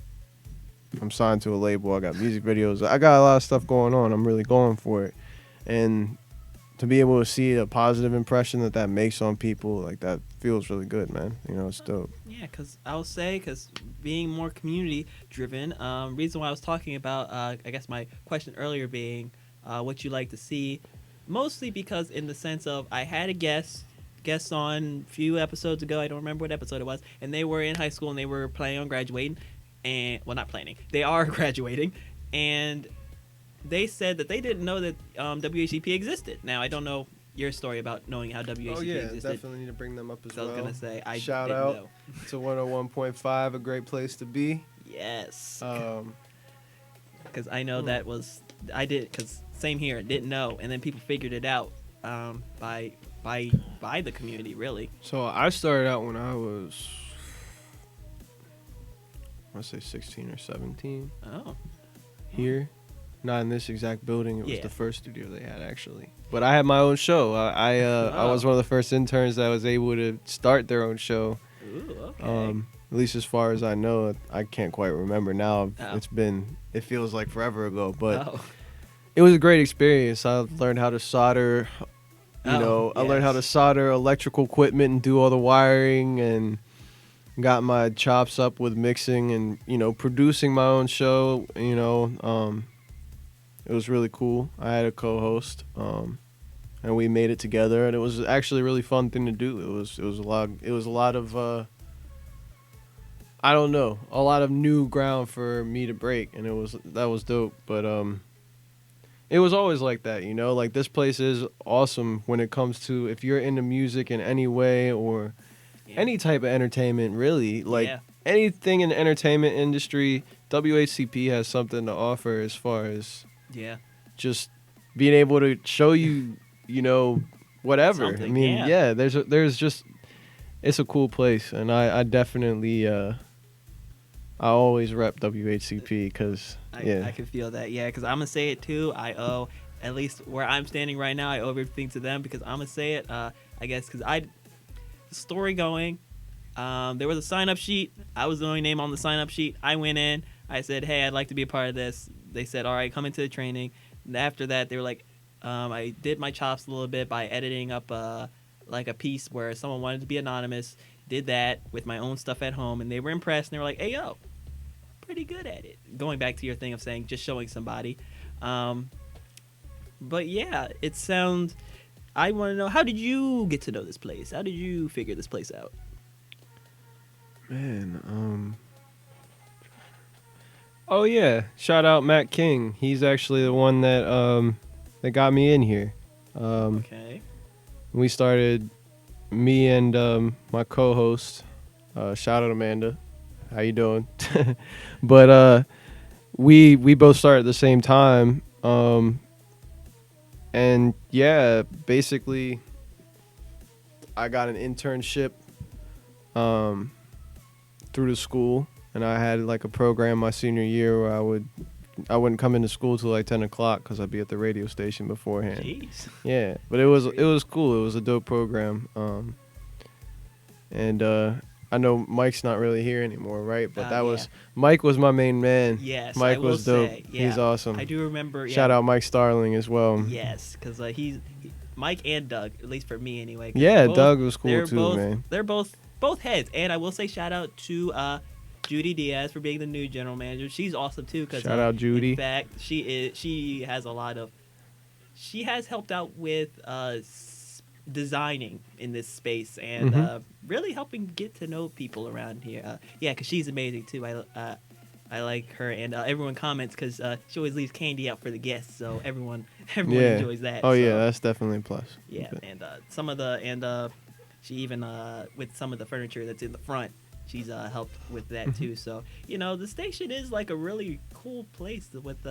I'm signed to a label. I got music videos. I got a lot of stuff going on. I'm really going for it. And to be able to see a positive impression that makes on people, like, that feels really good, man. It's dope. Yeah, because being more community driven, reason why I was talking about, I guess my question earlier being what you like to see, mostly because in the sense of I had a guest on a few episodes ago. I don't remember what episode it was, and they were in high school and they were planning on graduating, and well, not planning, they are graduating, and they said that they didn't know that WHCP existed. Now, I don't know your story about knowing how WHCP existed. Definitely need to bring them up as So well. I was gonna say I Shout didn't out know. to 101.5, a great place to be. Yes, Um, because I know that was I did, because same here, didn't know, and then people figured it out by the community, really. So I started out when I was, I want to say 16 or 17 Oh, here. Not in this exact building. It was Yeah. the first studio they had, actually. But I had my own show. I was one of the first interns that was able to start their own show. ooh, okay. At least as far as I know. I can't quite remember now. Oh. It feels like forever ago. But Oh. it was a great experience. I learned how to solder. I learned how to Yes. solder electrical equipment and do all the wiring, and got my chops up with mixing and producing my own show. It was really cool. I had a co-host, and we made it together, and it was actually a really fun thing to do. It was a lot of I don't know, a lot of new ground for me to break, and that was dope. But it was always like that, like, this place is awesome when it comes to, if you're into music in any way, or any type of entertainment, really, like, Yeah. anything in the entertainment industry, WHCP has something to offer, as far as Yeah. just being able to show you, whatever. Something, I mean, yeah. there's just, it's a cool place, and I definitely, I always rep WHCP, because, I can feel that. Yeah, because I'm going to say it too. I owe, at least where I'm standing right now, I owe everything to them, because I'm going to say it, I guess, because the story going. There was a sign-up sheet. I was the only name on the sign-up sheet. I went in. I said, hey, I'd like to be a part of this. They said, all right, come into the training. And after that, they were like, I did my chops a little bit by editing up like a piece where someone wanted to be anonymous. Did that with my own stuff at home, and they were impressed. And they were like, hey, yo, pretty good at it. Going back to your thing of saying just showing somebody. But yeah, it sounds... I want to know, how did you get to know this place? How did you figure this place out? Man, oh yeah, shout out Matt King. He's actually the one that that got me in here. Okay. We started, me and my co-host, shout out Amanda. How you doing? But we both started at the same time. And yeah, basically I got an internship through the school, and I had like a program my senior year where I wouldn't come into school till like 10 o'clock because I'd be at the radio station beforehand. Jeez. Yeah, but it was cool. It was a dope program. And I know Mike's not really here anymore, right? But Mike was my main man. Yes, Mike I will was dope. say, yeah, He's awesome. I do remember. Yeah, Shout out Mike Starling as well. Yes, because Mike and Doug, at least for me anyway. 'Cause Yeah, both, Doug was cool too, man. They're both heads, and I will say shout out to Judy Diaz for being the new general manager. She's awesome too. Cause, Shout out Judy. In fact, she has a lot of. She has helped out with designing in this space and really helping get to know people around here. Yeah, because she's amazing too. I like her, and everyone comments because she always leaves candy out for the guests, so everyone enjoys that. Oh so, yeah, that's definitely a plus. yeah, Okay. and she even with some of the furniture that's in the front, she's helped with that too. So the station is like a really cool place with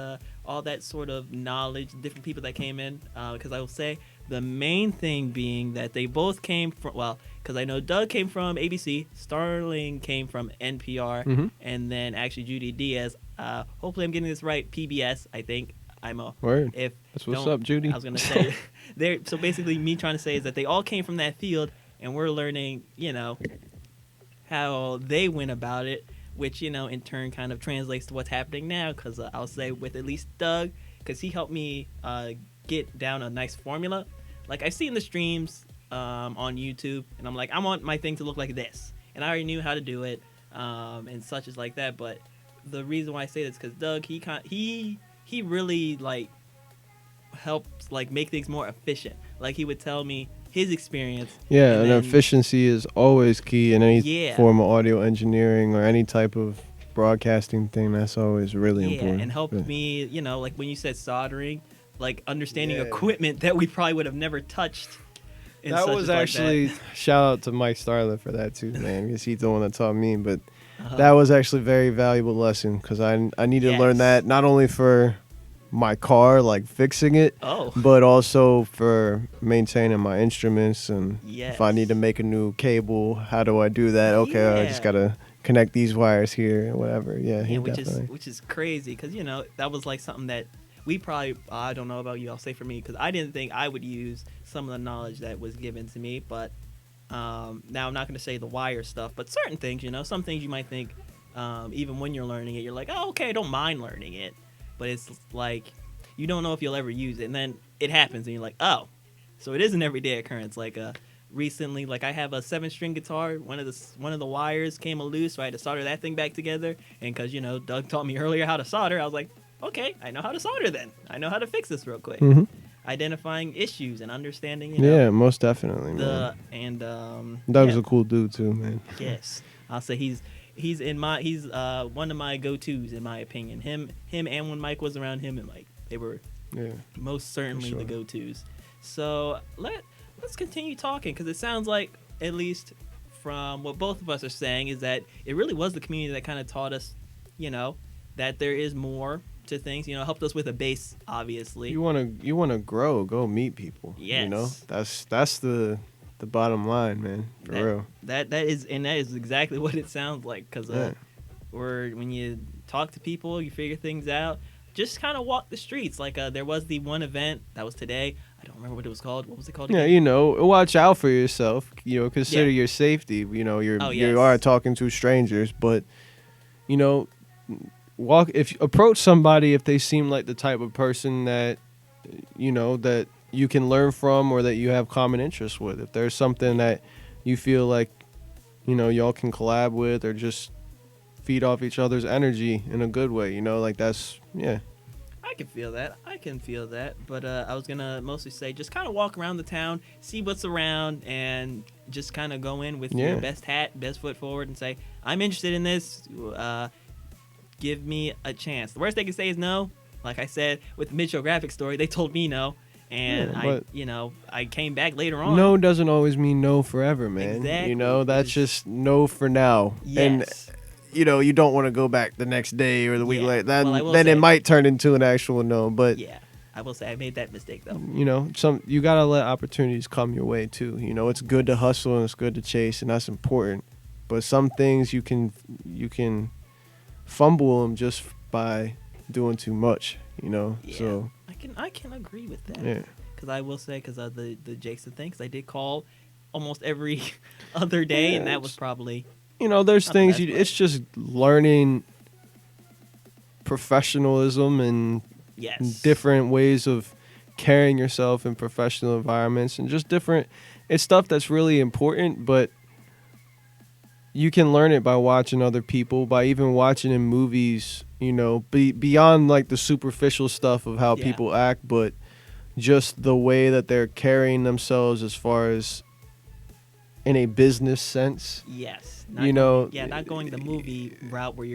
all that sort of knowledge, different people that came in. Because I will say the main thing being that they both came from, well, because I know Doug came from ABC, Starling came from NPR, and then actually Judy Diaz. Hopefully I'm getting this right. PBS, I think. I'm a Word. If That's what's don't- up, Judy. I was gonna say there. So basically, me trying to say is that they all came from that field, and we're learning, how they went about it, which in turn kind of translates to what's happening now. Because I'll say with at least Doug, because he helped me get down a nice formula. Like I've seen the streams on YouTube, and I'm like, I want my thing to look like this, and I already knew how to do it, and such as like that. But the reason why I say this because Doug, he really like helped like make things more efficient. Like he would tell me his experience. Yeah, and and then- efficiency is always key in any Yeah. form of audio engineering or any type of broadcasting thing. That's always really important. and helped Yeah. me, like when you said soldering, like understanding Yeah. equipment that we probably would have never touched. and That such was as like actually that. shout out to Mike Starler for that too, man, because he's the one that taught me. But Uh-huh. that was actually a very valuable lesson because I needed to learn Yes. that not only for my car, like fixing it, Oh. but also for maintaining my instruments. And if I Yes. need to make a new cable, how do I do that? Okay, I just Yeah. gotta connect these wires here and whatever. Yeah, he Yeah, definitely. which is crazy because that was like something that we probably, I don't know about you, I'll say for me because I didn't think I would use some of the knowledge that was given to me. But now I'm not going to say the wire stuff, but certain things, some things you might think even when you're learning it, you're like, oh, okay, I don't mind learning it, but it's like you don't know if you'll ever use it, and then it happens and you're like, oh, so it is an everyday occurrence. Like recently, like I have a 7-string guitar. One of the wires came loose, so I had to solder that thing back together. And because Doug taught me earlier how to solder, I was like, okay, I know how to solder. Then I know how to fix this real quick. Mhm. Identifying issues and understanding. Yeah, most definitely, man. Doug's yeah, a cool dude too, man. yes, I'll say he's one of my go-tos in my opinion. Him, and when Mike was around, him and Mike, they were Yeah. most certainly sure. the go-tos. So let's continue talking because it sounds like, at least from what both of us are saying, is that it really was the community that kind of taught us, that there is more to things. Helped us with a base, obviously. You wanna grow, go meet people. Yes. That's the bottom line, man. For real. That is exactly what it sounds like because Yeah. when you talk to people, you figure things out. Just kind of walk the streets. Like there was the one event that was today. I don't remember what it was called. What was it called? Yeah, again? watch out for yourself. Consider Yeah. your safety. Oh, You yes. are talking to strangers, but you know, approach somebody if they seem like the type of person that that you can learn from or that you have common interests with. If there's something that you feel like y'all can collab with or just feed off each other's energy in a good way, like that's I can feel that. But I was gonna mostly say just kind of walk around the town, see what's around, and just kind of go in with Yeah. your best foot forward, and say, "I'm interested in this. Give me a chance." The worst they can say is no. Like I said with the Mitchell graphic story, they told me no, and Yeah, I came back later on. no doesn't always mean no forever, man. Exactly. That's just no for now. And Yes. You don't want to go back the next day or the week Yeah. later. Well, I will Then say- it might turn into an actual no. But Yeah. I will say I made that mistake though. You gotta let opportunities come your way too. It's good to hustle and it's good to chase, and that's important. But some things you can fumble them just by doing too much. Yeah. So I can agree with that. yeah. Because I will say, because of the Jason thing, 'cause I did call almost every other day, and that was probably There's Not the things best way. it's just learning professionalism and yes different ways of carrying yourself in professional environments and just different. It's stuff that's really important, but you can learn it by watching other people, by even watching in movies, beyond like the superficial stuff of how Yeah. people act, but just the way that they're carrying themselves as far as in a business sense. Yes. Not going the movie route where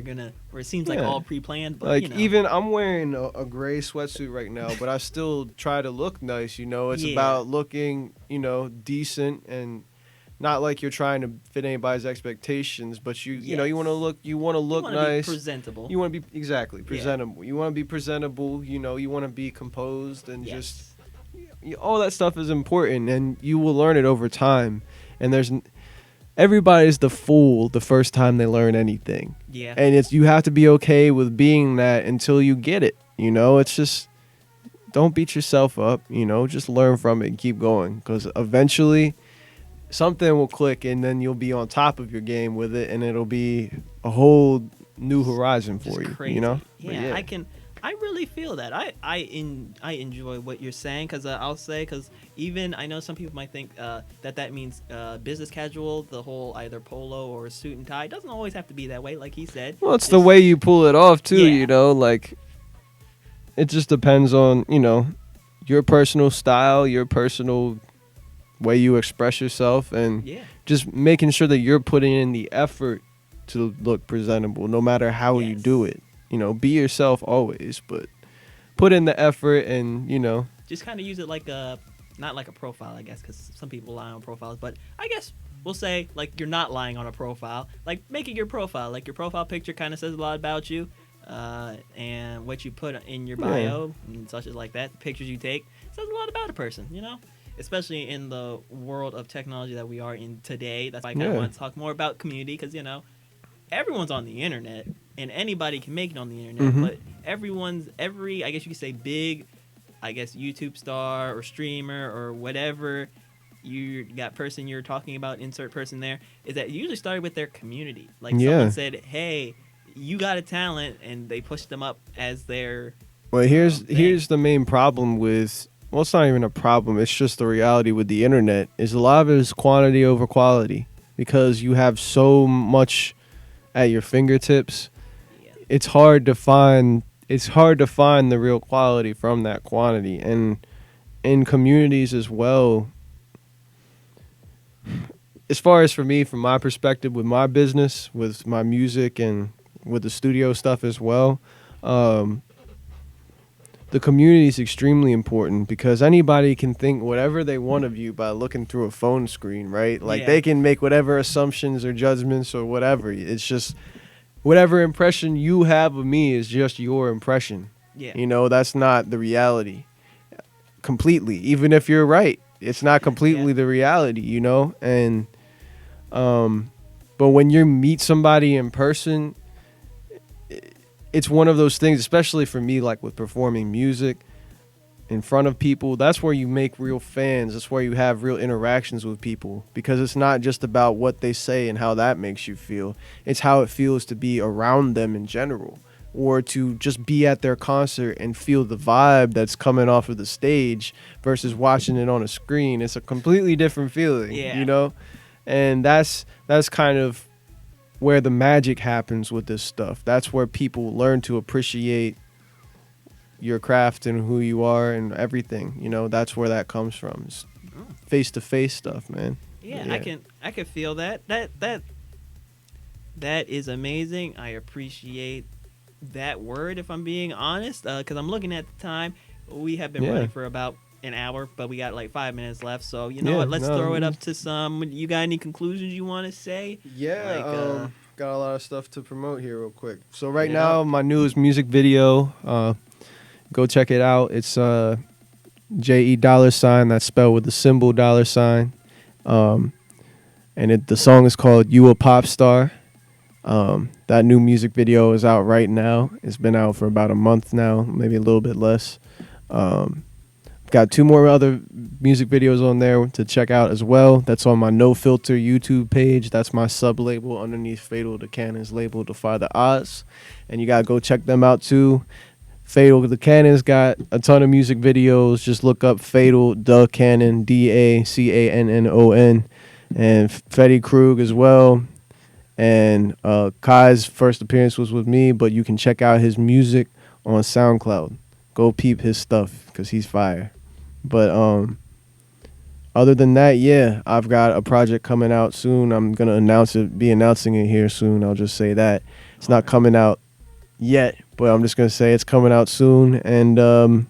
where it seems like Yeah. all pre-planned, but Like even I'm wearing a gray sweatsuit right now, but I still try to look nice. It's Yeah. about looking, decent and not like you're trying to fit anybody's expectations, but you Yes. want to look you wanna nice. be presentable. You want to be exactly presentable. You want to be presentable. You want to be composed and Yes. just all that stuff is important, and you will learn it over time. And everybody's the fool the first time they learn anything. Yeah. And you have to be okay with being that until you get it. It's just don't beat yourself up. Just learn from it and keep going, because eventually something will click, and then you'll be on top of your game with it, and it'll be a whole new horizon for Just you. crazy. But Yeah, I really feel that. I enjoy what you're saying, because I'll say, because even I know some people might think that means business casual, the whole either polo or suit and tie. It doesn't always have to be that way, like he said. Well, it's the way you pull it off too. Yeah. Like it just depends on your personal style, your personal way you express yourself, and Yeah. just making sure that you're putting in the effort to look presentable, no matter how you Yes. do it. Be yourself always, but put in the effort, and Just kind of use it like not like a profile, I guess, because some people lie on profiles, but I guess we'll say like you're not lying on a profile, like making your profile, like your profile picture kind of says a lot about you, and what you put in your bio and such as like that, the pictures you take says a lot about a person, especially in the world of technology that we are in today. That's why I kind of want to talk more about community, because everyone's on the internet and anybody can make it on the internet, but every I guess you could say big, I guess YouTube star or streamer or whatever you got person you're talking about, insert person there, is that it usually started with their community. Like someone said, hey, you got a talent, and they pushed them up as their Well, here's thing. the main problem with. Well, it's not even a problem. It's just the reality with the internet. Is a lot of it is quantity over quality, because you have so much at your fingertips. Yeah. It's hard to find. It's hard to find the real quality from that quantity, and in communities as well. As far as for me, from my perspective, with my business, with my music, and with the studio stuff as well. The community is extremely important, because anybody can think whatever they want of you by looking through a phone screen, right? Like Yeah. they can make whatever assumptions or judgments or whatever. It's just whatever impression you have of me is just your impression. Yeah. That's not the reality completely. Even if you're right, it's not completely the reality, And but when you meet somebody in person, it's one of those things, especially for me, like with performing music, in front of people, that's where you make real fans. That's where you have real interactions with people, because it's not just about what they say and how that makes you feel. It's how it feels to be around them in general, or to just be at their concert and feel the vibe that's coming off of the stage versus watching it on a screen. It's a completely different feeling, Yeah. you know? And that's kind of where the magic happens with this stuff. That's where people learn to appreciate your craft and who you are and everything. You know, that's where that comes from. It's face-to-face stuff, man. Yeah, I can feel that. That is amazing. I appreciate that word, if I'm being honest, because I'm looking at the time. We have been running for about an hour, but we got like 5 minutes left. So you know what? Let's throw it up to some. You got any conclusions you want to say? Yeah, got a lot of stuff to promote here real quick. So right now, my newest music video, go check it out. It's JE $. That's spelled with the symbol $. And the song is called "You a Pop Star." That new music video is out right now. It's been out for about a month now, maybe a little bit less. Got 2 more other music videos on there to check out as well. That's on my No Filter YouTube page. That's my sub label underneath Fatal the Cannon's label, Defy the Odds. And you got to go check them out too. Fatal the Cannon's got a ton of music videos. Just look up Fatal the Cannon, DACANNON. And Fetty Krug as well. And Kai's first appearance was with me, but you can check out his music on SoundCloud. Go peep his stuff because he's fire. But other than that, yeah, I've got a project coming out soon. I'm gonna be announcing it here soon. I'll just say that it's not coming out yet, but I'm just gonna say it's coming out soon. And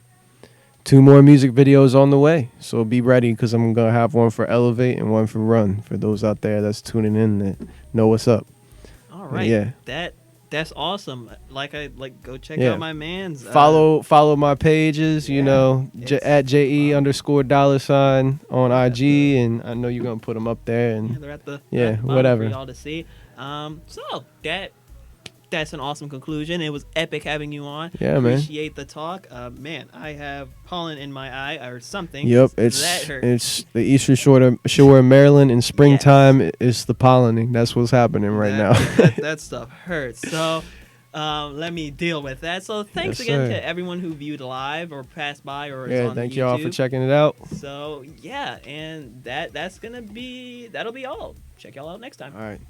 2 more music videos on the way, so be ready because I'm gonna have one for Elevate and one for Run for those out there that's tuning in that know what's up. All right, yeah, that's awesome. Go check out my man's. Follow my pages, you know, at JE _$ on IG, and I know you're gonna put them up there, and they're at the whatever for y'all to see. So that's an awesome conclusion. It was epic having you on. Yeah, man. Appreciate the talk. Man, I have pollen in my eye or something. Yep, it's the Eastern Shore of Maryland in springtime. Yes. It's the pollening. That's what's happening right now. That stuff hurts. So let me deal with that. So thanks again to everyone who viewed live or passed by or is on thank YouTube. y'all for checking it out. So yeah, and that'll be all. Check y'all out next time. All right.